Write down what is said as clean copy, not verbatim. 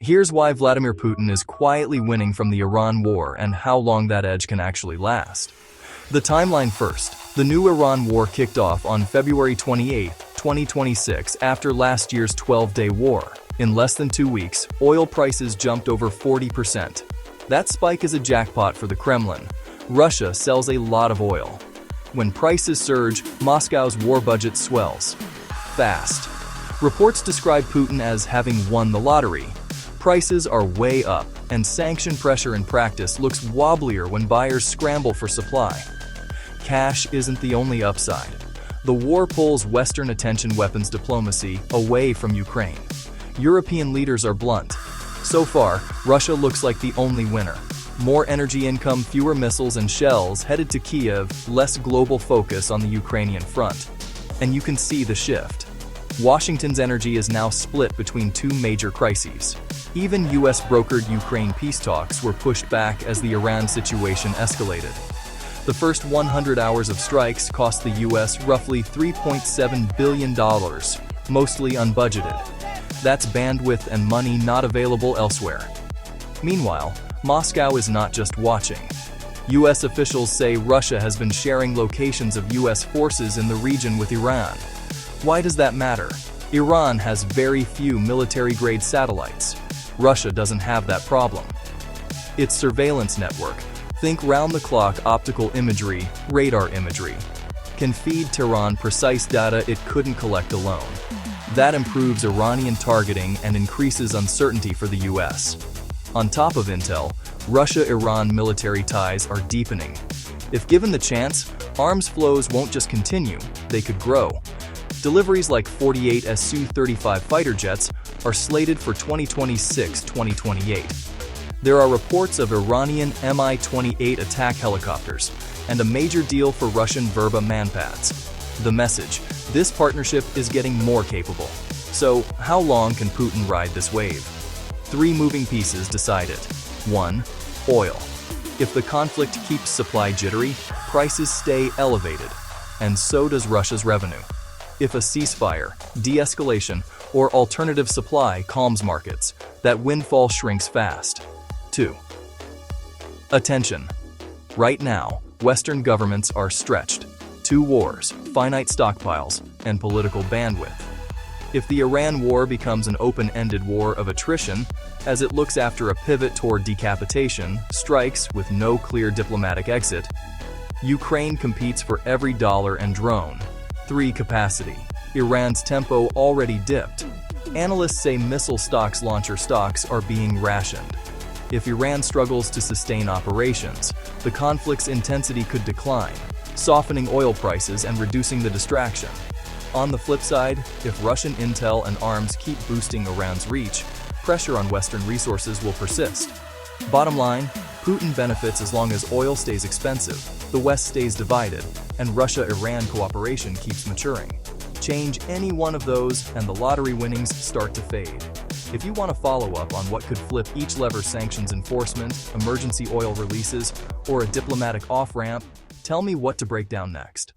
Here's why Vladimir Putin is quietly winning from the Iran war and how long that edge can actually last. The timeline first. The new Iran war kicked off on February 28, 2026 after last year's 12-day war. In less than 2 weeks, oil prices jumped over 40%. That spike is a jackpot for the Kremlin. Russia sells a lot of oil. When prices surge, Moscow's war budget swells. Fast. Reports describe Putin as having won the lottery. Prices are way up, and sanction pressure in practice looks wobblier when buyers scramble for supply. Cash isn't the only upside. The war pulls Western attention weapons diplomacy away from Ukraine. European leaders are blunt. So far, Russia looks like the only winner. More energy income, fewer missiles and shells headed to Kiev, less global focus on the Ukrainian front. And you can see the shift. Washington's energy is now split between two major crises. Even US-brokered Ukraine peace talks were pushed back as the Iran situation escalated. The first 100 hours of strikes cost the US roughly $3.7 billion, mostly unbudgeted. That's bandwidth and money not available elsewhere. Meanwhile, Moscow is not just watching. US officials say Russia has been sharing locations of US forces in the region with Iran. Why does that matter? Iran has very few military-grade satellites. Russia doesn't have that problem. Its surveillance network, think round-the-clock optical imagery, radar imagery, can feed Tehran precise data it couldn't collect alone. That improves Iranian targeting and increases uncertainty for the US. On top of intel, Russia-Iran military ties are deepening. If given the chance, arms flows won't just continue, they could grow. Deliveries like 48 Su-35 fighter jets are slated for 2026-2028. There are reports of Iranian Mi-28 attack helicopters and a major deal for Russian Verba manpads. The message: this partnership is getting more capable. So, how long can Putin ride this wave? 3 moving pieces decided. 1. Oil. If the conflict keeps supply jittery, prices stay elevated, and so does Russia's revenue. If a ceasefire, de-escalation, or alternative supply calms markets, that windfall shrinks fast. 2. Attention. Right now, Western governments are stretched. 2 wars, finite stockpiles, and political bandwidth. If the Iran war becomes an open-ended war of attrition, as it looks after a pivot toward decapitation, strikes with no clear diplomatic exit, Ukraine competes for every dollar and drone. 3. Capacity. Iran's tempo already dipped. Analysts say missile stocks, launcher stocks are being rationed. If Iran struggles to sustain operations, the conflict's intensity could decline, softening oil prices and reducing the distraction. On the flip side, if Russian intel and arms keep boosting Iran's reach, pressure on Western resources will persist. Bottom line, Putin benefits as long as oil stays expensive, the West stays divided, and Russia-Iran cooperation keeps maturing. Change any one of those and the lottery winnings start to fade. If you want to follow up on what could flip each lever, sanctions enforcement, emergency oil releases, or a diplomatic off-ramp, tell me what to break down next.